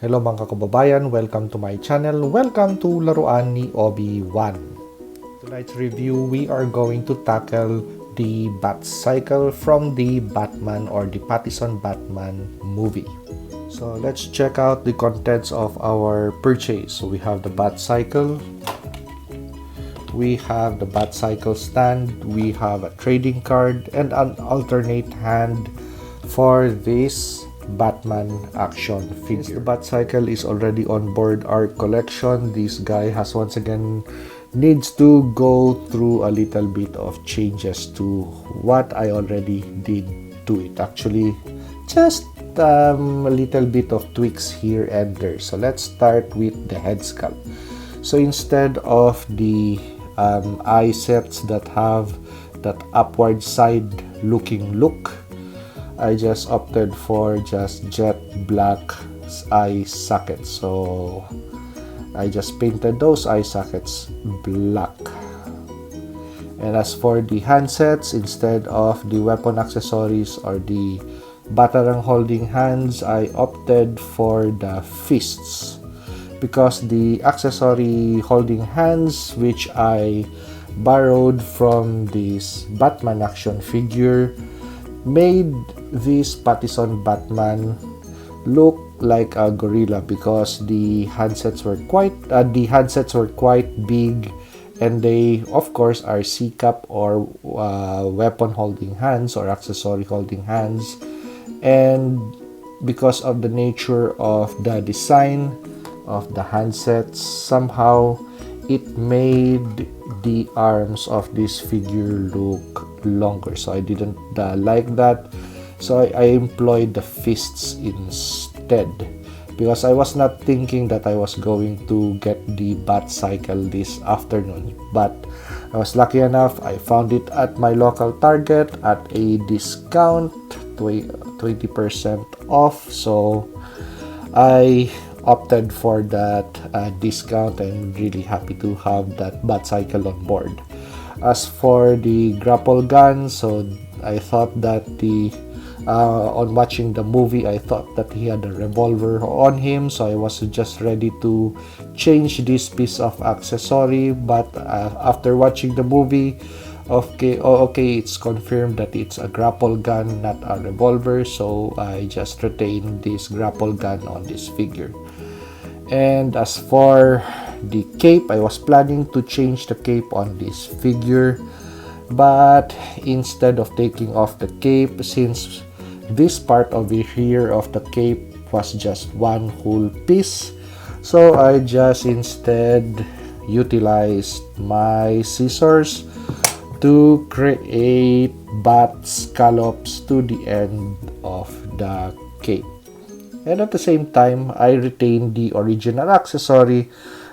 Hello mga kababayan, welcome to my channel. Welcome to Laruan ni Obi-Wan. Tonight's review, we are going to tackle the BatCycle from the Batman or the Pattinson Batman movie. So let's check out the contents of our purchase. So we have the BatCycle, we have the BatCycle stand, we have a trading card, and an alternate hand for this Batman action figure. The BatCycle is already on board our collection. This guy has once again needs to go through a little bit of changes to what I already did to it. Actually, just a little bit of tweaks here and there. So let's start with the head sculpt. So instead of the eye sets that have that upward side looking look, I just opted for just jet black eye sockets. So I just painted those eye sockets black. And as for the handsets, instead of the weapon accessories or the batarang holding hands, I opted for the fists, because the accessory holding hands, which I borrowed from this Batman action figure, made this Pattinson Batman look like a gorilla, because the handsets were quite big, and they of course are C-cup or weapon holding hands or accessory holding hands. And because of the nature of the design of the handsets, somehow it made the arms of this figure look longer, so I didn't like that. So I employed the fists instead, because I was not thinking that I was going to get the BatCycle this afternoon, but I was lucky enough. I found it at my local Target at a discount, 20% off, so I opted for that discount. I'm really happy to have that BatCycle on board. As for the grapple gun, so I thought that on watching the movie, I thought that he had a revolver on him, so I was just ready to change this piece of accessory. But after watching the movie, okay, it's confirmed that it's a grapple gun, not a revolver, so I just retained this grapple gun on this figure. And as for the cape, I was planning to change the cape on this figure, but instead of taking off the cape, since this part over here of the cape was just one whole piece, so I just instead utilized my scissors to create bat scallops to the end of the cape. And at the same time, I retained the original accessory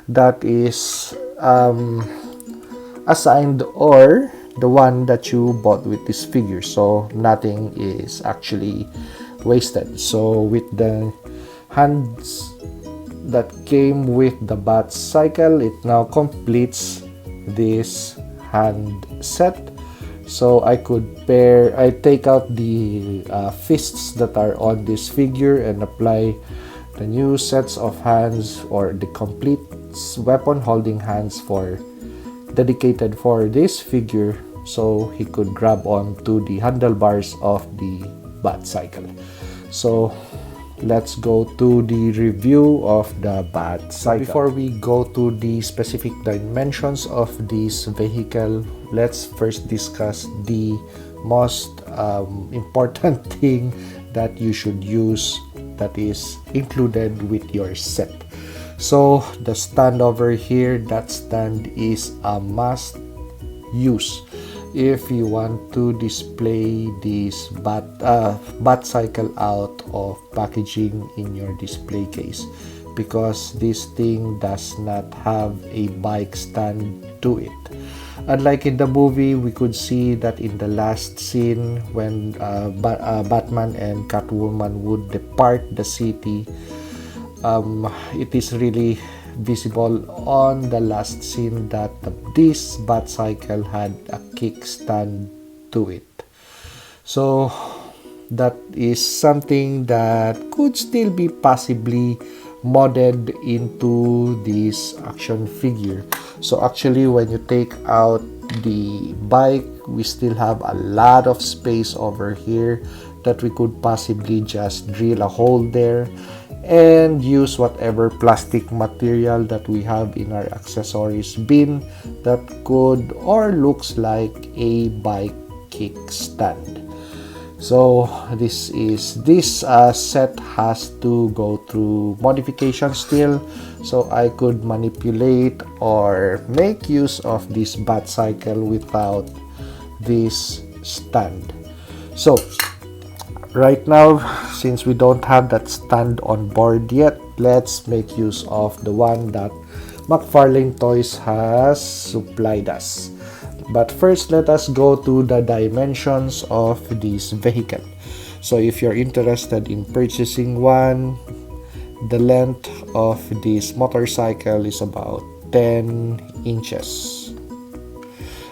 that is assigned, or the one that you bought with this figure, so nothing is actually wasted. So with the hands that came with the BatCycle, it now completes this hand set. So I take out the fists that are on this figure and apply the new sets of hands, or the complete weapon holding hands dedicated for this figure, so he could grab on to the handlebars of the BatCycle. So let's go to the review of the BatCycle. Before we go to the specific dimensions of this vehicle, let's first discuss the most important thing that you should use, that is included with your set. So the stand over here, that stand is a must use if you want to display this BatCycle out of packaging in your display case, because this thing does not have a bike stand to it. Unlike in the movie, we could see that in the last scene when Batman and Catwoman would depart the city, it is really visible on the last scene that this BatCycle had a kickstand to it. So that is something that could still be possibly modded into this action figure. So actually, when you take out the bike, we still have a lot of space over here that we could possibly just drill a hole there and use whatever plastic material that we have in our accessories bin that could or looks like a bike kickstand. So this set has to go through modification still, so I could manipulate or make use of this BatCycle without this stand. So right now, since we don't have that stand on board yet, let's make use of the one that Mcfarlane Toys has supplied us. But first, let us go to the dimensions of this vehicle. So if you're interested in purchasing one, the length of this motorcycle is about 10 inches.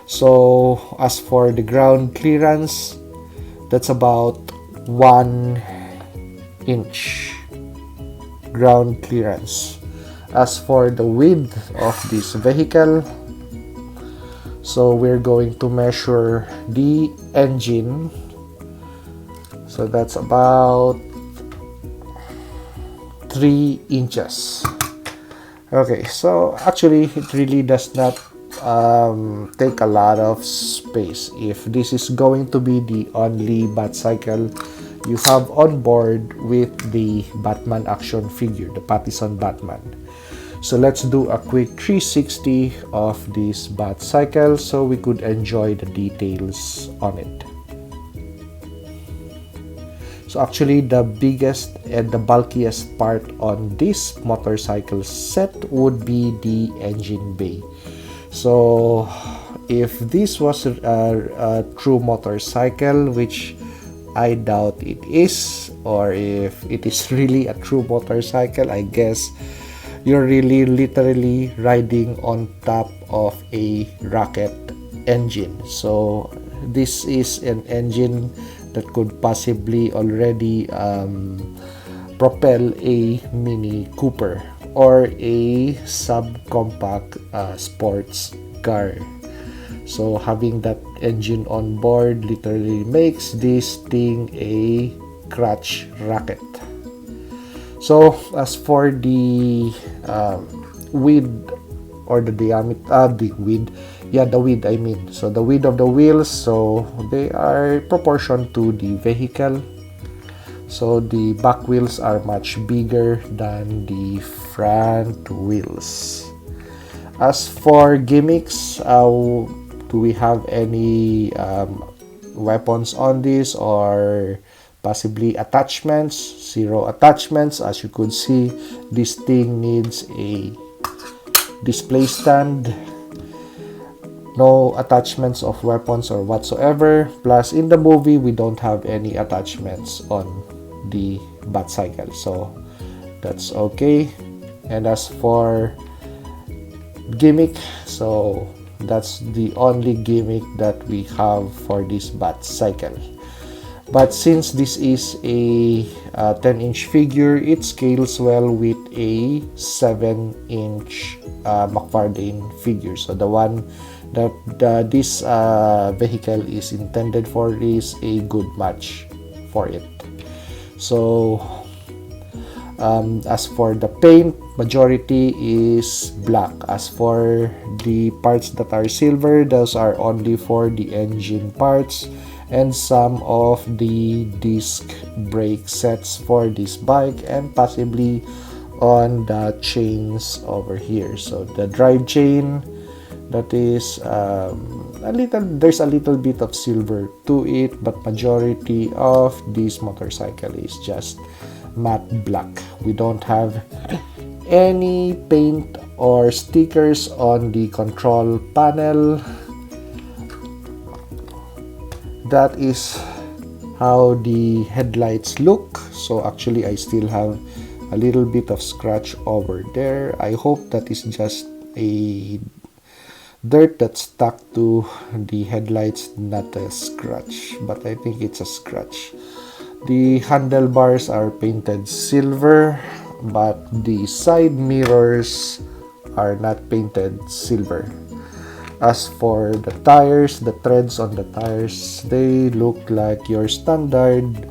So as for the ground clearance, that's about 1 inch ground clearance. As for the width of this vehicle, so we're going to measure the engine. So that's about 3 inches. Okay, so actually it really does not take a lot of space. If this is going to be the only BatCycle you have on board with the Batman action figure, the Pattison Batman. So let's do a quick 360 of this BatCycle so we could enjoy the details on it. So actually the biggest and the bulkiest part on this motorcycle set would be the engine bay. So if this was a true motorcycle, which I doubt it is, or if it is really a true motorcycle, I guess you're really literally riding on top of a rocket engine. So this is an engine that could possibly already propel a Mini Cooper or a subcompact sports car. So having that engine on board literally makes this thing a crotch rocket. So as for the width or the diameter, the width I mean. So the width of the wheels, so they are proportioned to the vehicle. So the back wheels are much bigger than the front wheels. As for gimmicks, do we have any weapons on this or possibly attachments? Zero attachments. As you could see, this thing needs a display stand. No attachments of weapons or whatsoever. Plus in the movie we don't have any attachments on the BatCycle, so that's okay. And as for gimmick, so that's the only gimmick that we have for this BatCycle. But since this is a 10-inch figure, it scales well with a 7-inch Mcfarlane figure. So the one that this vehicle is intended for is a good match for it. So as for the paint, majority is black. As for the parts that are silver, those are only for the engine parts and some of the disc brake sets for this bike and possibly on the chains over here. So the drive chain, that is there's a little bit of silver to it, but majority of this motorcycle is just matte black. We don't have any paint or stickers on the control panel. That is how the headlights look. So actually I still have a little bit of scratch over there. I hope that is just a dirt that stuck to the headlights, not a scratch, but I think it's a scratch. The handlebars are painted silver. but the side mirrors are not painted silver. As for the tires, the treads on the tires, they look like your standard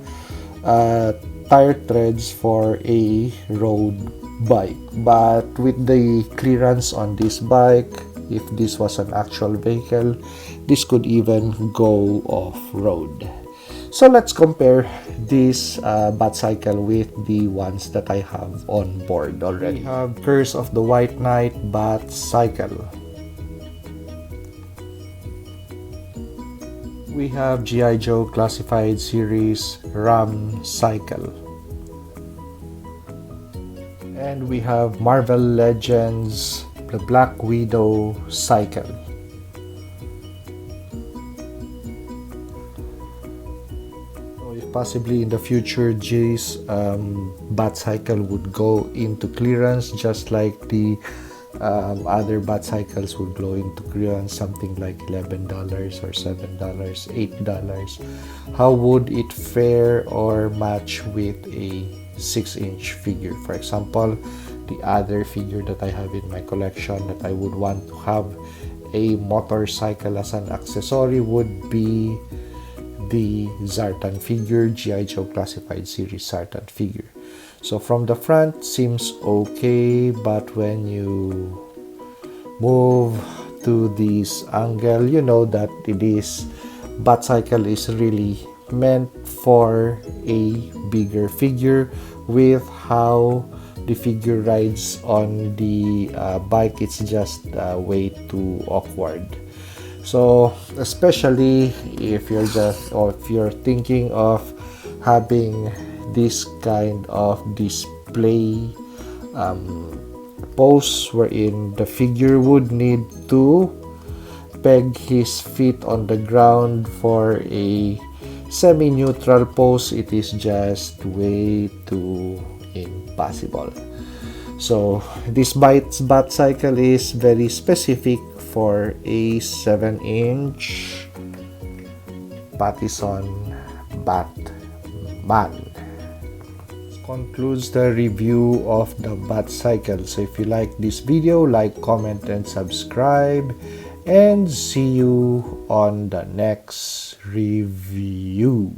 tire treads for a road bike. But with the clearance on this bike, if this was an actual vehicle, this could even go off-road. So let's compare this BatCycle with the ones that I have on board already. We have Curse of the White Knight BatCycle. We have G.I. Joe Classified Series Ram Cycle. And we have Marvel Legends the Black Widow Cycle. So if possibly in the future Jay's BatCycle would go into clearance just like the other BatCycles would go into clearance, something like $11 or $7, $8. How would it fare or match with a 6-inch figure? For example, the other figure that I have in my collection that I would want to have a motorcycle as an accessory would be the Zartan figure, G.I. Joe Classified Series Zartan figure. So from the front seems okay, but when you move to this angle, you know that this BatCycle is really meant for a bigger figure. With how the figure rides on the bike, it's just way too awkward. So especially if you're thinking of having this kind of display pose wherein the figure would need to peg his feet on the ground for a semi-neutral pose, it is just way too impossible. So this BatCycle is very specific for a 7-inch Pattison Batman. Concludes the review of the BatCycle. So if you like this video, like, comment, and subscribe, and see you on the next review.